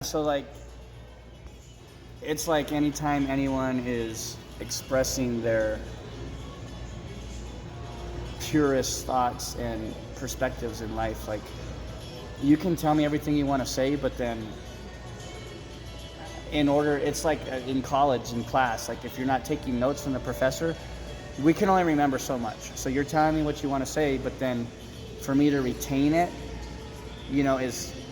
So like, it's like anytime anyone is expressing their purest thoughts and perspectives in life, like you can tell me everything you want to say, but then it's like in college, in class, like if you're not taking notes from the professor, we can only remember so much. So you're telling me what you want to say, but then for me to retain it,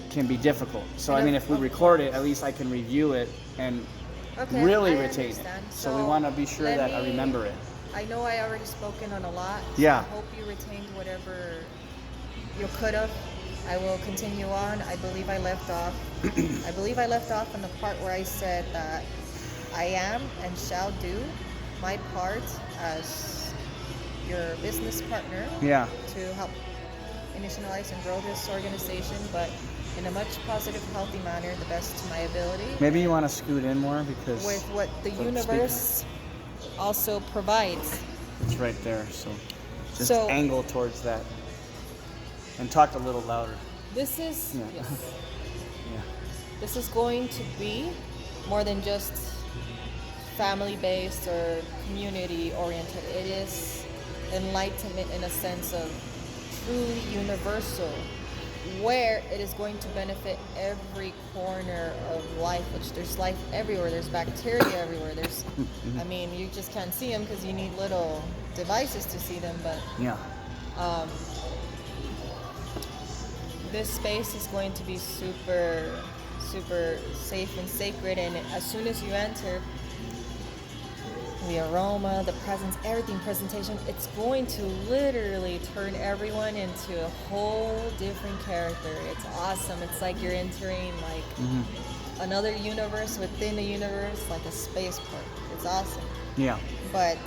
can be difficult. So I mean, if we record it, at least I can review it and really retain it. So we want to be sure that I remember it. I know I already spoken on a lot. Yeah. I hope you retained whatever you could have. I will continue on. I believe I left off. On the part where I said that I am and shall do my part as your business partner. Yeah. To help initialize and grow this organization, but in a much positive, healthy manner, the best to my ability. Maybe you want to scoot in more because with what the universe also provides. It's right there, so angle towards that and talk a little louder. This is yeah. This is going to be more than just family-based or community-oriented. It is enlightenment in a sense of truly universal, where it is going to benefit every corner of life, which there's life everywhere. There's bacteria everywhere. There's, I mean, you just can't see them because you need little devices to see them, but this space is going to be super, super safe and sacred, and as soon as you enter, the aroma, the presence, everything, presentation, it's going to literally turn everyone into a whole different character. It's awesome. It's like you're entering another universe within a universe, like a spaceport. It's awesome. Yeah. But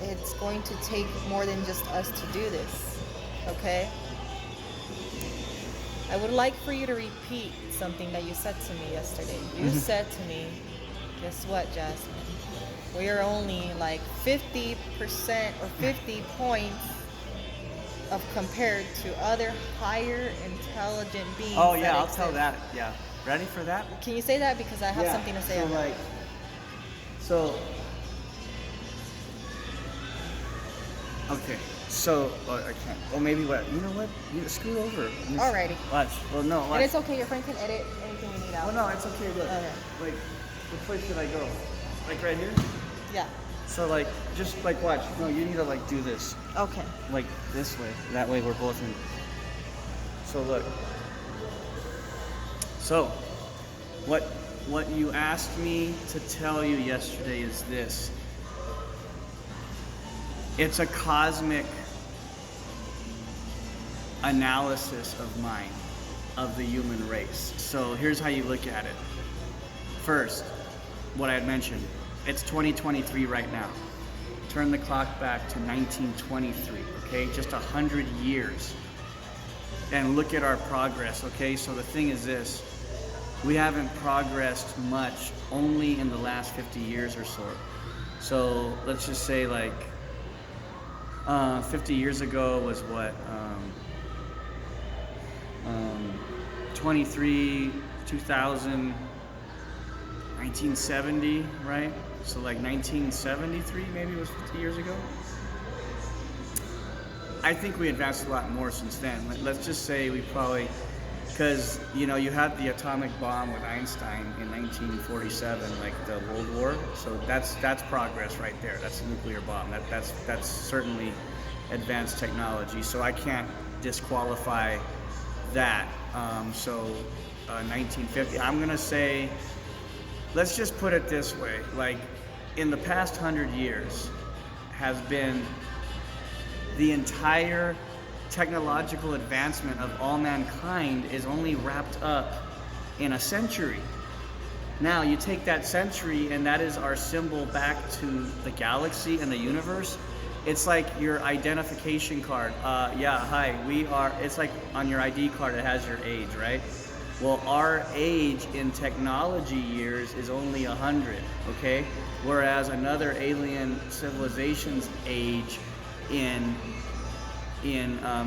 it's going to take more than just us to do this, okay? I would like for you to repeat something that you said to me yesterday. You said to me, guess what, Jasmine? We are only like 50% or 50 points of compared to other higher intelligent beings. Oh yeah, I'll tell that. Yeah. Ready for that? Can you say that? Because I have something to say on that. Okay. So, I can't. Well, maybe what? You know what? You scoot over. Alrighty. Watch. Well, no. Watch. And it's okay. Your friend can edit anything we need out. Well, no, it's okay. Look. Okay. Like, which way should I go? Like right here? Yeah. So like, just like watch. No, you need to like do this. Okay. Like this way. That way we're both in. So look. So, what you asked me to tell you yesterday is this. It's a cosmic analysis of mine, of the human race. So here's how you look at it. First, what I had mentioned, it's 2023 right now. Turn the clock back to 1923, okay? Just 100 years. And look at our progress, okay? So the thing is this, we haven't progressed much, only in the last 50 years or so. So let's just say like, 50 years ago was what? 23, 2000, 1970, right? So like 1973 maybe was 50 years ago. I think we advanced a lot more since then. Let's just say we probably, because you had the atomic bomb with Einstein in 1947, like the World War. So that's progress right there. That's a nuclear bomb. That's certainly advanced technology. So I can't disqualify that. 1950. I'm gonna say, let's just put it this way: like in the past 100 years, has been the entire technological advancement of all mankind is only wrapped up in a century. Now you take that century and that is our symbol back to the galaxy and the universe. It's like your identification card. It's like on your ID card it has your age, right? Well, our age in technology years is only 100, okay? Whereas another alien civilization's age in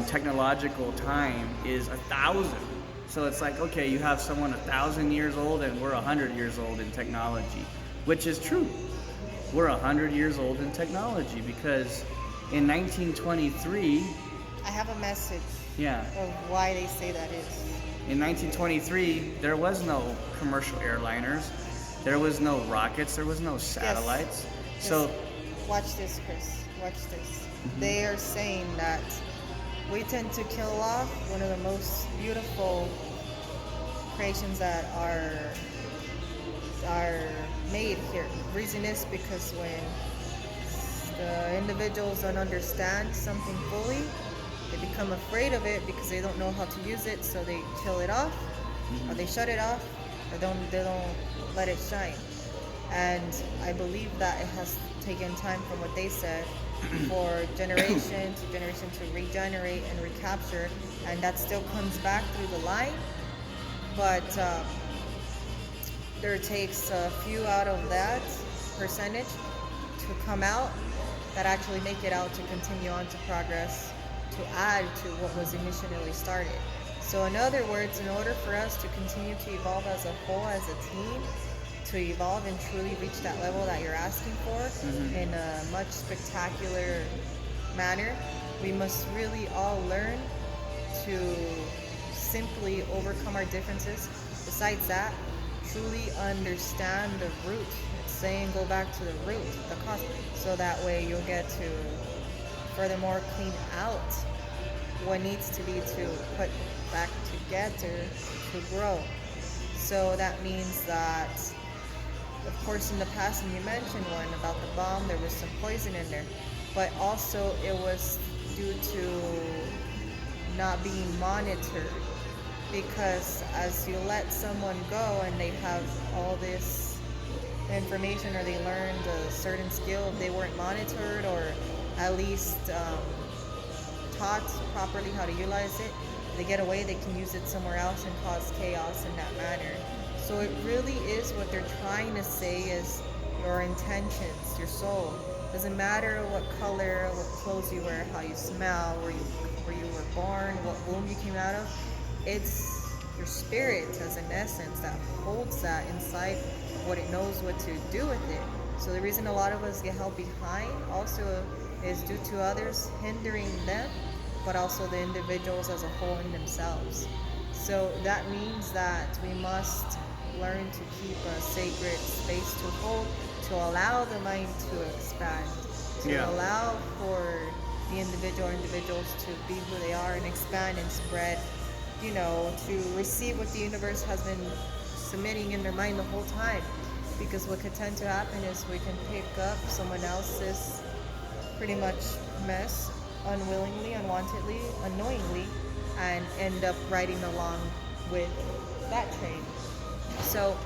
technological time is 1,000. So it's like, okay, you have someone 1,000 years old and we're 100 years old in technology, which is true. We're 100 years old in technology because in 1923, I have a message yeah, of why they say that is. in 1923, there was no commercial airliners, there was no rockets, there was no satellites. Yes. So, Watch this, Chris. Watch this. They are saying that we tend to kill off one of the most beautiful creations that are made here. Reason is because when the individuals don't understand something fully, they become afraid of it because they don't know how to use it, so they kill it off, or they shut it off, or they don't let it shine. And I believe that it has taken time from what they said for generation to regenerate and recapture, and that still comes back through the line. But there takes a few out of that percentage to come out that actually make it out to continue on to progress, to add to what was initially started. So in other words, in order for us to continue to evolve as a whole, as a team, to evolve and truly reach that level that you're asking for in a much spectacular manner, we must really all learn to simply overcome our differences. Besides that, truly understand the root. It's saying go back to the root, the cause, so that way you'll get to furthermore clean out what needs to be to put back together to grow. So that means that, of course, in the past, and you mentioned one about the bomb, there was some poison in there, but also it was due to not being monitored, because as you let someone go and they have all this information, or they learned a certain skill, if they weren't monitored or at least taught properly how to utilize it, they get away, they can use it somewhere else and cause chaos in that manner. So it really is what they're trying to say is your intentions, your soul. Doesn't matter what color, what clothes you wear, how you smell, where you were born, what womb you came out of. It's your spirit as an essence that holds that inside what it knows what to do with it. So the reason a lot of us get held behind also is due to others hindering them, but also the individuals as a whole in themselves. So that means that we must learn to keep a sacred space to hold, to allow the mind to expand, to allow for the individuals to be who they are and expand and spread, to receive what the universe has been submitting in their mind the whole time. Because what could tend to happen is we can pick up someone else's pretty much mess unwillingly, unwantedly, unknowingly, and end up riding along with that train. So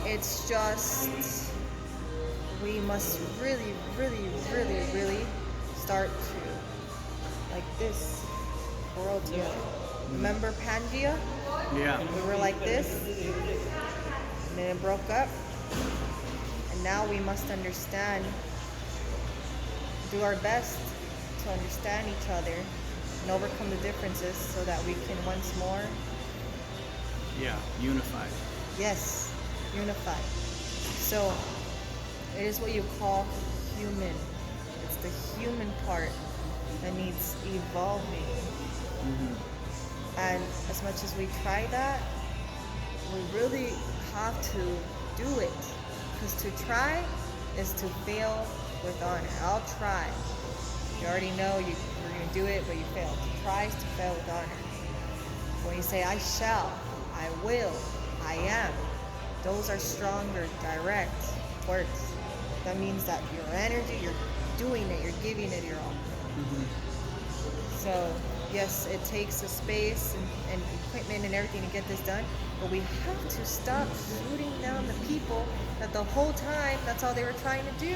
it's just, we must really, really, really, really start to, like this, world together. Remember Pangea? yeah. We were like this, and then it broke up. And now we must understand, do our best to understand each other and overcome the differences so that we can once more, Unified. yes, unify. So it is what you call human. It's the human part that needs evolving. And as much as we try that, we really have to do it. Because to try is to fail with honor. I'll try. You already know you're going to do it, but you fail. To try is to fail with honor. When you say, I shall, I will, I am, those are stronger, direct words. That means that your energy, you're doing it, you're giving it your all. So, yes, it takes a space and equipment and everything to get this done, but we have to stop shooting down the people that the whole time, that's all they were trying to do.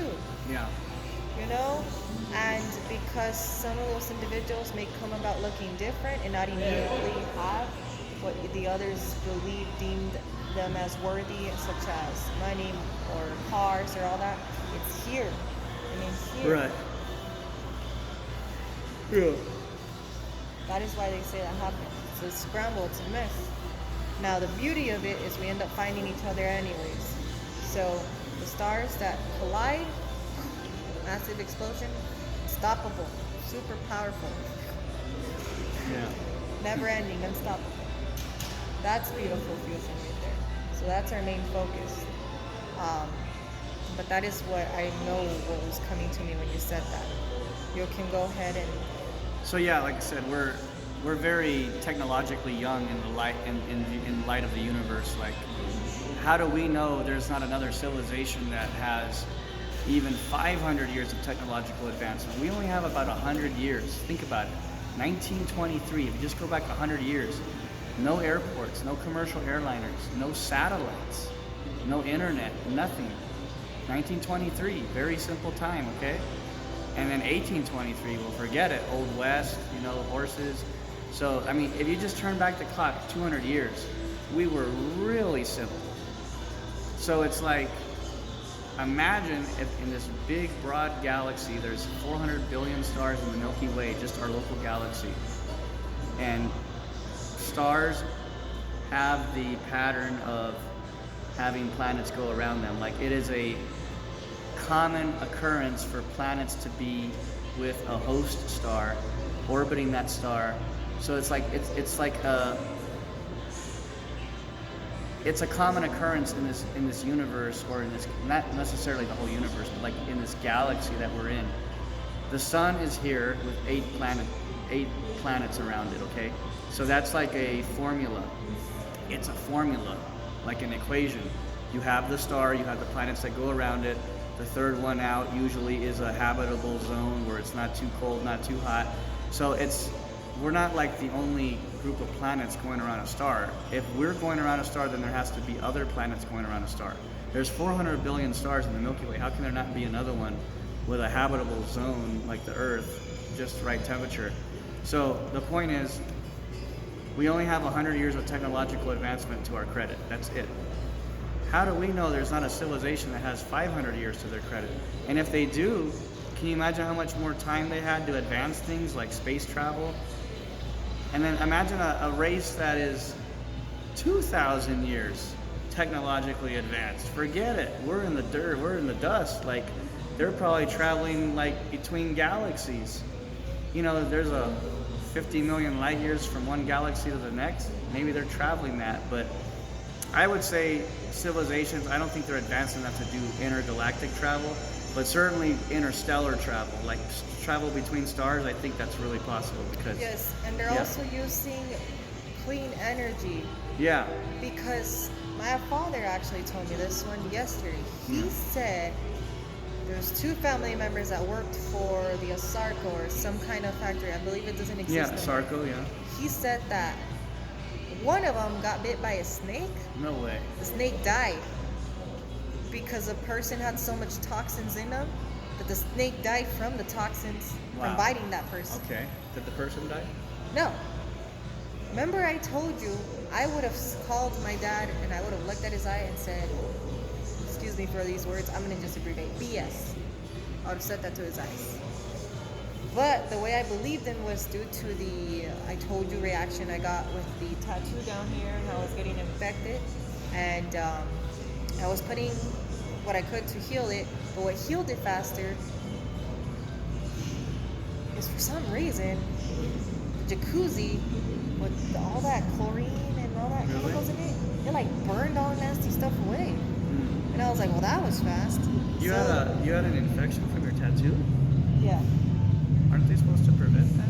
Yeah. And because some of those individuals may come about looking different and not immediately have what the others deemed them as worthy, such as money or cars or all that, it's here. Here. Right. Yeah. That is why they say that happens. It's a scramble, it's a mess. Now the beauty of it is we end up finding each other anyways. So the stars that collide, massive explosion, unstoppable, super powerful, Yeah. never ending, unstoppable. That's beautiful fusion right there. So that's our main focus. But that is what I know what was coming to me when you said that. You can go ahead and So yeah, like I said, we're very technologically young in the light in light of the universe. Like, how do we know there's not another civilization that has even 500 years of technological advancement? We only have about 100 years. Think about it. 1923. If you just go back 100 years, no airports, no commercial airliners, no satellites, no internet, nothing. 1923, very simple time, okay? And then 1823, well, forget it. Old West, horses. So, I mean, if you just turn back the clock 200 years, we were really simple. So it's like, imagine if in this big, broad galaxy, there's 400 billion stars in the Milky Way, just our local galaxy. And stars have the pattern of having planets go around them. Like, it is a common occurrence for planets to be with a host star orbiting that star. So it's like it's a common occurrence in this universe, or in this, not necessarily the whole universe, but like in this galaxy that we're in. The sun is here with 8 planets around it, okay? So that's like a formula. It's a formula, like an equation. You have the star, you have the planets that go around it. The third one out usually is a habitable zone where it's not too cold, not too hot. So we're not like the only group of planets going around a star. If we're going around a star, then there has to be other planets going around a star. There's 400 billion stars in the Milky Way. How can there not be another one with a habitable zone like the Earth, just the right temperature? So the point is, we only have 100 years of technological advancement to our credit. That's it. How do we know there's not a civilization that has 500 years to their credit? And if they do, can you imagine how much more time they had to advance things like space travel? And then imagine a race that is 2,000 years technologically advanced. Forget it. We're in the dirt. We're in the dust. Like, they're probably traveling like between galaxies. There's a 50 million light years from one galaxy to the next. Maybe they're traveling that, but I would say civilizations, I don't think they're advanced enough to do intergalactic travel, but certainly interstellar travel, like travel between stars, I think that's really possible because... Yes, and they're also using clean energy. Yeah. Because my father actually told me this one yesterday. He said there's 2 family members that worked for the Asarco or some kind of factory. I believe it doesn't exist anymore. Asarco, yeah. He said that one of them got bit by a snake. No way. The snake died because a person had so much toxins in them that the snake died from the toxins from biting that person. Okay. Did the person die? No. Remember I told you I would have called my dad and I would have looked at his eye and said, excuse me for these words, I'm going to just abbreviate, BS. I would have said that to his eyes. But the way I believed him was due to the I told you reaction I got with the tattoo down here and I was getting infected. And I was putting what I could to heal it. But what healed it faster is, for some reason, the jacuzzi with all that chlorine and all that chemicals in it, it like burned all nasty stuff away. And I was like, well, that was fast. You had an infection from your tattoo? Yeah. Aren't they supposed to prevent that?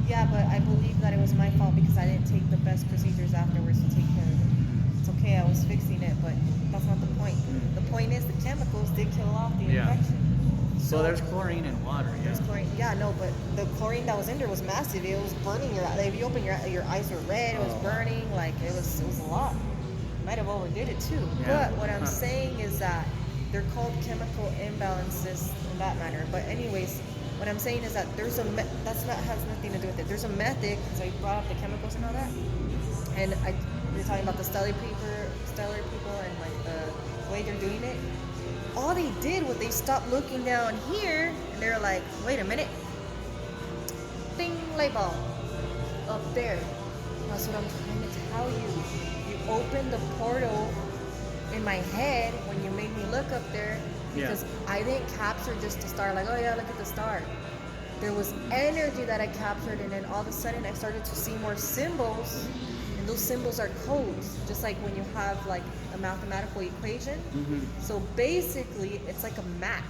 Yeah, but I believe that it was my fault because I didn't take the best procedures afterwards to take care of it. It's okay, I was fixing it, but that's not the point. The point is the chemicals did kill off the infection. So there's chlorine in water, There's chlorine. Yeah, no, but the chlorine that was in there was massive. It was burning your eyes. If you open your eyes were red. It was burning. Like, it was a lot. Might have overdid it too. Yeah. But what I'm saying is that they're called chemical imbalances in that manner. But anyways, what I'm saying is that there's has nothing to do with it. There's a method, because I brought up the chemicals and all that, and you're talking about the stellar people and like the way they're doing it. All they did was they stopped looking down here and they're like, wait a minute, ding, light bulb up there. That's what I'm trying to tell you. opened the portal in my head when you made me look up there, because I didn't capture just the star, like, oh yeah, look at the star. There was energy that I captured, and then all of a sudden I started to see more symbols, and those symbols are codes, just like when you have like a mathematical equation. So basically, it's like a map.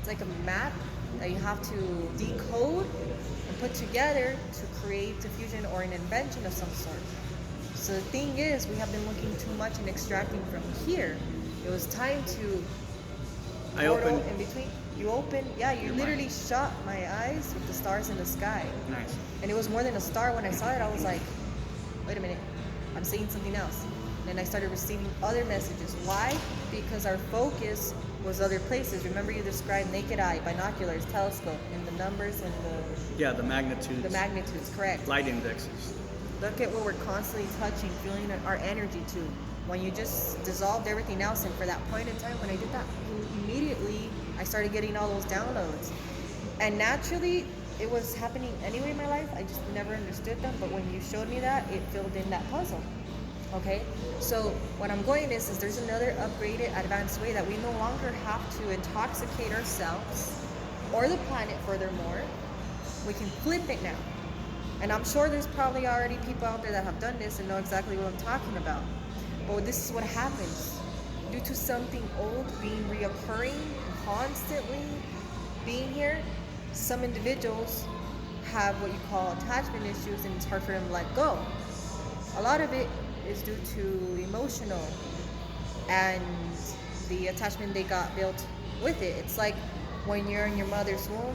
It's like a map that you have to decode and put together to create diffusion or an invention of some sort. So the thing is, we have been looking too much and extracting from here. It was time to portal in between. You opened, yeah, you literally shot my eyes with the stars in the sky. Nice. And it was more than a star. When I saw it, I was like, wait a minute, I'm seeing something else. And I started receiving other messages. Why? Because our focus was other places. Remember, you described naked eye, binoculars, telescope, and the numbers and the magnitudes. the magnitudes, correct. Light indexes. Look at what we're constantly touching, feeling our energy to. When you just dissolved everything else, and for that point in time, when I did that, immediately I started getting all those downloads. And naturally, it was happening anyway in my life. I just never understood them. But when you showed me that, it filled in that puzzle. Okay? So what I'm going is there's another upgraded, advanced way that we no longer have to intoxicate ourselves or the planet furthermore. We can flip it now. And I'm sure there's probably already people out there that have done this and know exactly what I'm talking about. But this is what happens. Due to something old being reoccurring, constantly being here, some individuals have what you call attachment issues, and it's hard for them to let go. A lot of it is due to emotional and the attachment they got built with it. It's like when you're in your mother's womb,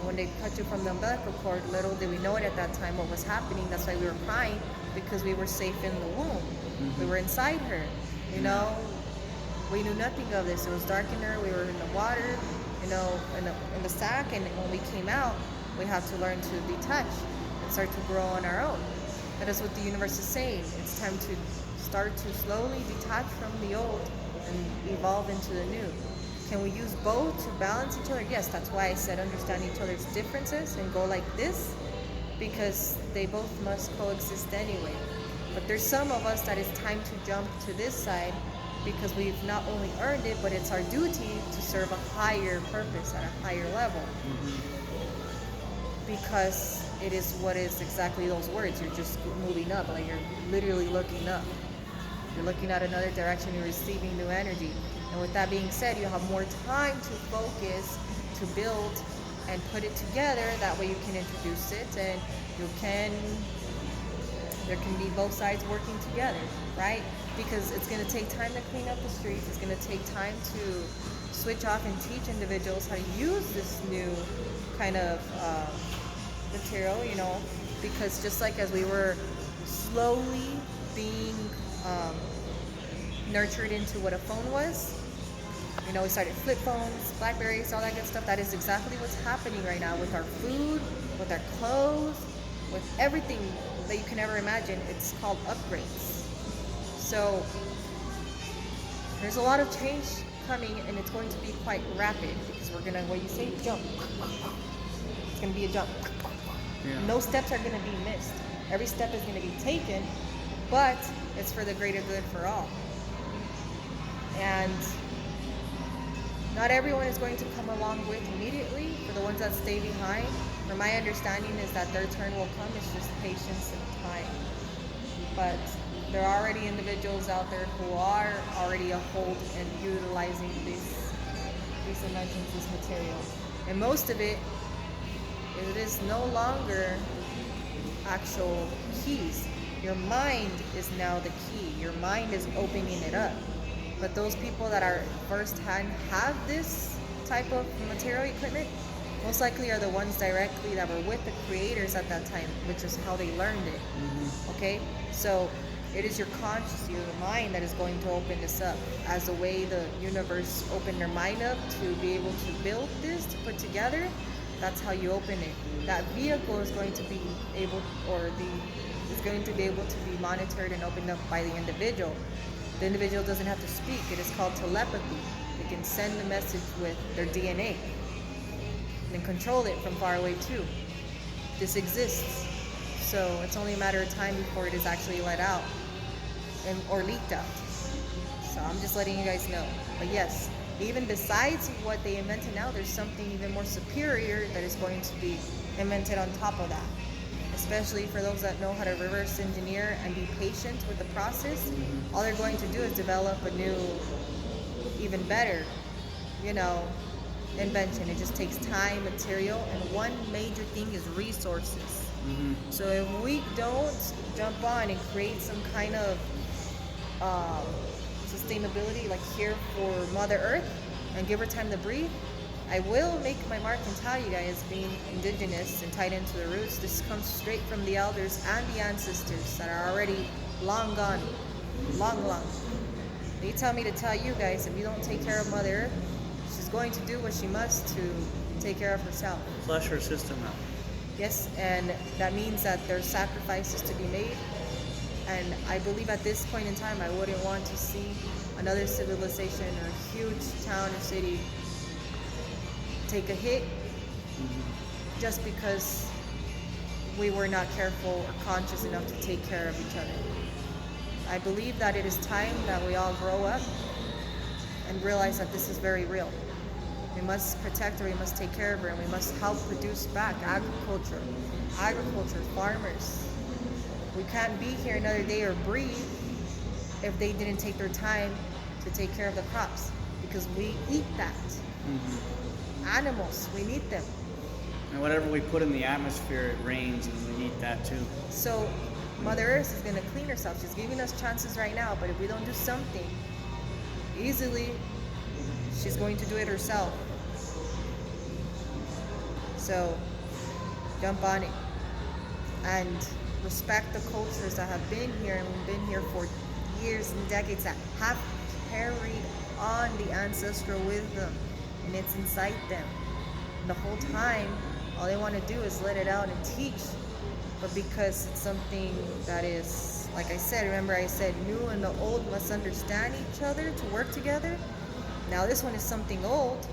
when they cut you from the umbilical cord, little did we know it at that time what was happening. That's why we were crying, because we were safe in the womb. We were inside her. You know, we knew nothing of this. It was dark in her. We were in the water, you know, in the sack. And when we came out, we have to learn to detach and start to grow on our own. That is what the universe is saying. It's time to start to slowly detach from the old and evolve into the new. Can we use both to balance each other? Yes, that's why I said understand each other's differences and go like this, because they both must coexist anyway. But there's some of us that it's time to jump to this side, because we've not only earned it, but it's our duty to serve a higher purpose at a higher level. Because it is what is exactly those words. You're just moving up, like you're literally looking up. You're looking at another direction, you're receiving new energy. And with that being said, you have more time to focus, to build, and put it together. That way you can introduce it, and there can be both sides working together, right? Because it's going to take time to clean up the streets. It's going to take time to switch off and teach individuals how to use this new kind of material, you know, because just like as we were slowly being nurtured into what a phone was, you know, we started flip phones, Blackberries, all that good stuff. That is exactly what's happening right now with our food, with our clothes, with everything that you can ever imagine. It's called upgrades. So there's a lot of change coming, and it's going to be quite rapid, because we're gonna, what you say, jump. It's gonna be a jump. No steps are gonna be missed. Every step is gonna be taken, but it's for the greater good for all. And not everyone is going to come along with immediately. For the ones that stay behind, from my understanding is that their turn will come. It's just patience and time. But there are already individuals out there who are already a hold and utilizing these inventions, this material. And most of it is no longer actual keys. Your mind is now the key. Your mind is opening it up. But those people that are firsthand have this type of material equipment most likely are the ones directly that were with the creators at that time, which is how they learned it. Okay? So it is your conscious, your mind that is going to open this up. As the way the universe opened their mind up to be able to build this, to put together, that's how you open it. That vehicle is going to be able, is going to be able to be monitored and opened up by the individual. The individual doesn't have to speak. It is called telepathy. They can send the message with their DNA and control it from far away too. This exists. So it's only a matter of time before it is actually let out. or leaked out. So I'm just letting you guys know. But yes, even besides what they invented now, there's something even more superior that is going to be invented on top of that. Especially for those that know how to reverse engineer and be patient with the process, all they're going to do is develop a new, even better, you know, invention. It just takes time, material, and one major thing is resources. So if we don't jump on and create some kind of sustainability, like here for Mother Earth, and give her time to breathe, I will make my mark and tell you guys, being indigenous and tied into the roots, this comes straight from the elders and the ancestors that are already long gone, long. They tell me to tell you guys, if you don't take care of Mother Earth, she's going to do what she must to take care of herself. Flush her system out. Yes, and that means that there's sacrifices to be made. And I believe at this point in time, I wouldn't want to see another civilization or huge town or city take a hit just because we were not careful or conscious enough to take care of each other. I believe that it is time that we all grow up and realize that this is very real. We must protect her, we must take care of her, and we must help produce back agriculture, farmers. We can't be here another day or breathe if they didn't take their time to take care of the crops, because we eat that. Animals, we need them. And whatever we put in the atmosphere, it rains, and we eat that too. So Mother Earth is going to clean herself. She's giving us chances right now, but if we don't do something, easily she's going to do it herself. So jump on it and respect the cultures that have been here and been here for years and decades, that have carried on the ancestral wisdom, and it's inside them. And the whole time, all they want to do is let it out and teach. But because it's something that is, like I said, remember I said new and the old must understand each other to work together. Now this one is something old,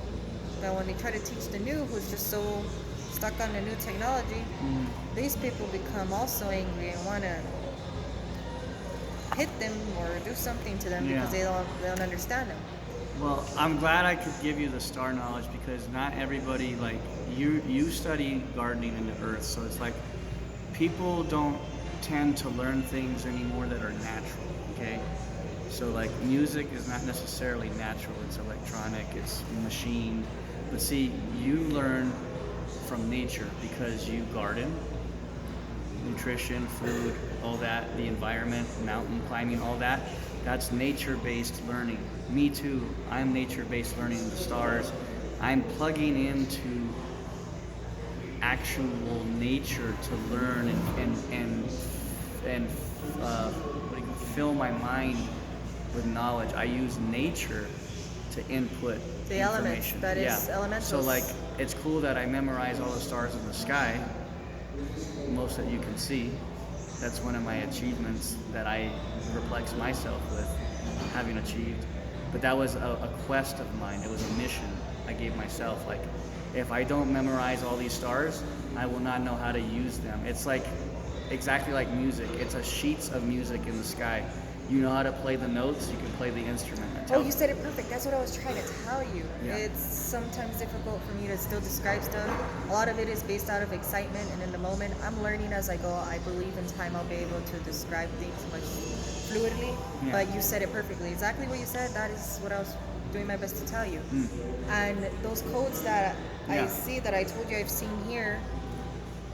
that when they try to teach the new, who's just so stuck on the new technology, these people become also angry and want to hit them or do something to them because they don't understand them. Well, I'm glad I could give you the star knowledge, because not everybody, like you study gardening in the earth, so it's like people don't tend to learn things anymore that are natural, okay? So like music is not necessarily natural, it's electronic, it's machine. But see, you learn from nature because you garden, nutrition, food, all that, the environment, mountain climbing, all that. That's nature-based learning. Me too, I'm nature-based learning, the stars. I'm plugging into actual nature to learn and fill my mind with knowledge. I use nature to input the elements, that is elementals. So like, it's cool that I memorize all the stars in the sky, most that you can see. That's one of my achievements that I perplex myself with having achieved. But that was a quest of mine. It was a mission I gave myself. Like, if I don't memorize all these stars, I will not know how to use them. It's like exactly like music. It's a sheets of music in the sky. You know how to play the notes, you can play the instrument. Oh, you said it perfect. That's what I was trying to tell you. Yeah. It's sometimes difficult for me to still describe stuff. A lot of it is based out of excitement and in the moment. I'm learning as I go. I believe in time I'll be able to describe things much fluidly. Yeah. But you said it perfectly. Exactly what you said, that is what I was doing my best to tell you. And those codes that I see, that I told you I've seen here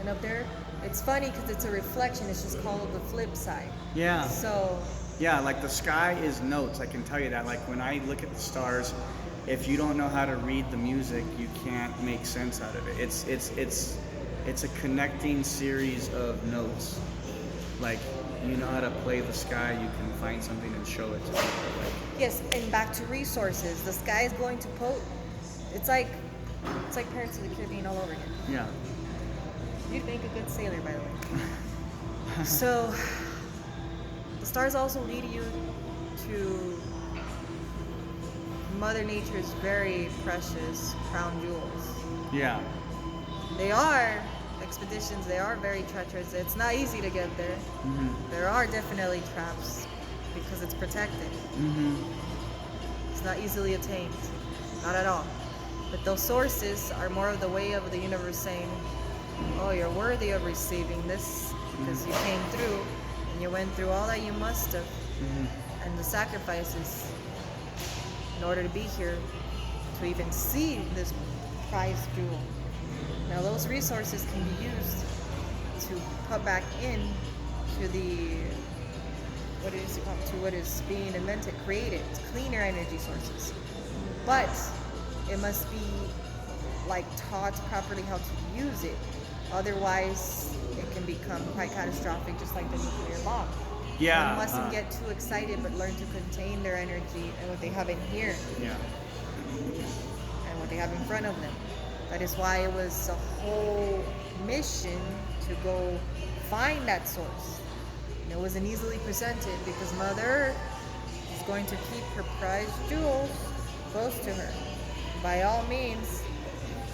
and up there, it's funny because it's a reflection. It's just called the flip side. Yeah. So... yeah, like the sky is notes, I can tell you that. Like when I look at the stars, if you don't know how to read the music, you can't make sense out of it. It's a connecting series of notes. Like, you know how to play the sky, you can find something and show it to people. Like, yes, and back to resources. The sky is going to it's like Pirates of the Caribbean all over again. Yeah. You'd make a good sailor, by the way. So the stars also lead you to Mother Nature's very precious crown jewels. Yeah. They are expeditions, they are very treacherous. It's not easy to get there. There are definitely traps. because it's protected. Mm-hmm. It's not easily attained, not at all. But those sources are more of the way of the universe saying, oh, you're worthy of receiving this because you came through and you went through all that you must have and the sacrifices in order to be here to even see this prized jewel. Now those resources can be used to put back in to the what is being invented, created, cleaner energy sources. But it must be like taught properly how to use it. Otherwise, it can become quite catastrophic, just like the nuclear bomb. Yeah. One mustn't get too excited, but learn to contain their energy and what they have in here Yeah. and what they have in front of them. That is why it was a whole mission to go find that source. And it wasn't easily presented because Mother Earth is going to keep her prized jewels close to her. By all means,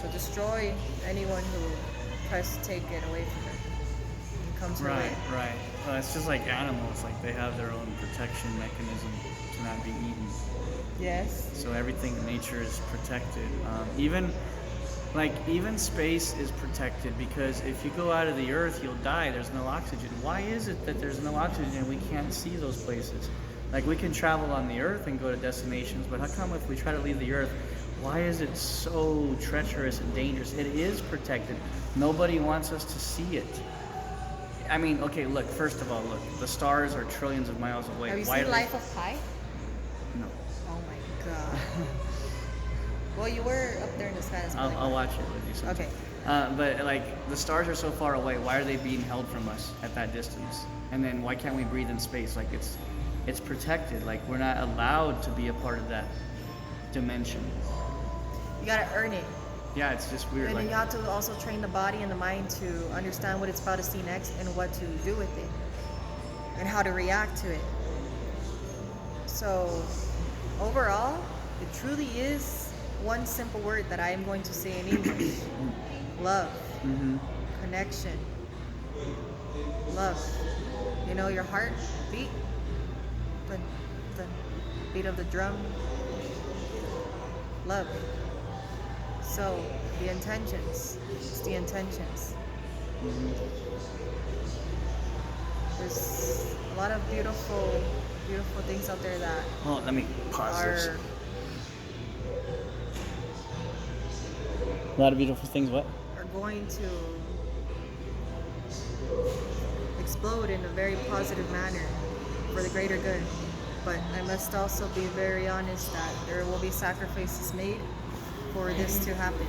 she'll destroy anyone who tries to take it away from her and comes her way. Right. Well, it's just like animals. Like they have their own protection mechanism to not be eaten. Yes. So everything in nature is protected. Even space is protected because if you go out of the Earth, you'll die. There's no oxygen. Why is it that there's no oxygen and we can't see those places? Like we can travel on the Earth and go to destinations, but how come if we try to leave the Earth, why is it so treacherous and dangerous? It is protected. Nobody wants us to see it. I mean, okay, look, first of all, look, the stars are trillions of miles away. Have you Why seen are Life of Pi? No. Oh my god. Well, you were up there in the sky. I'll watch it with you sometime. Okay. But like the stars are so far away, why are they being held from us at that distance? And then why can't we breathe in space? Like it's protected. Like we're not allowed to be a part of that dimension. You gotta earn it. Yeah, it's just weird. And Like then you have to also train the body and the mind to understand what it's about to see next and what to do with it and how to react to it. So overall, it truly is one simple word that I am going to say in English. Love. Connection. Love. You know, your heart beat, the beat of the drum. Love. So the intentions. It's the intentions. There's a lot of beautiful things out there that well, let me pause this. are A lot of beautiful things. What? are going to explode in a very positive manner for the greater good. But I must also be very honest that there will be sacrifices made for this to happen.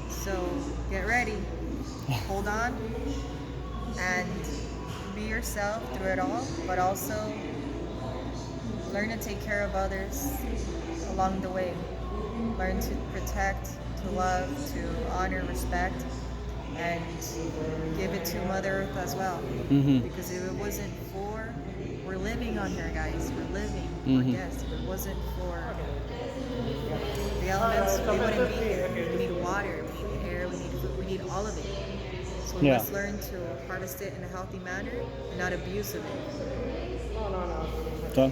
So get ready, hold on, and be yourself through it all, but also learn to take care of others along the way. Learn to protect, to love, to honor, respect, and give it to Mother Earth as well. Because if it wasn't for, we're living on here, guys. We're living. We're guests. If it wasn't for the elements, we wouldn't be here. We need water, we need air, we need food, we need all of it. So we must learn to harvest it in a healthy manner and not abuse of it. Done?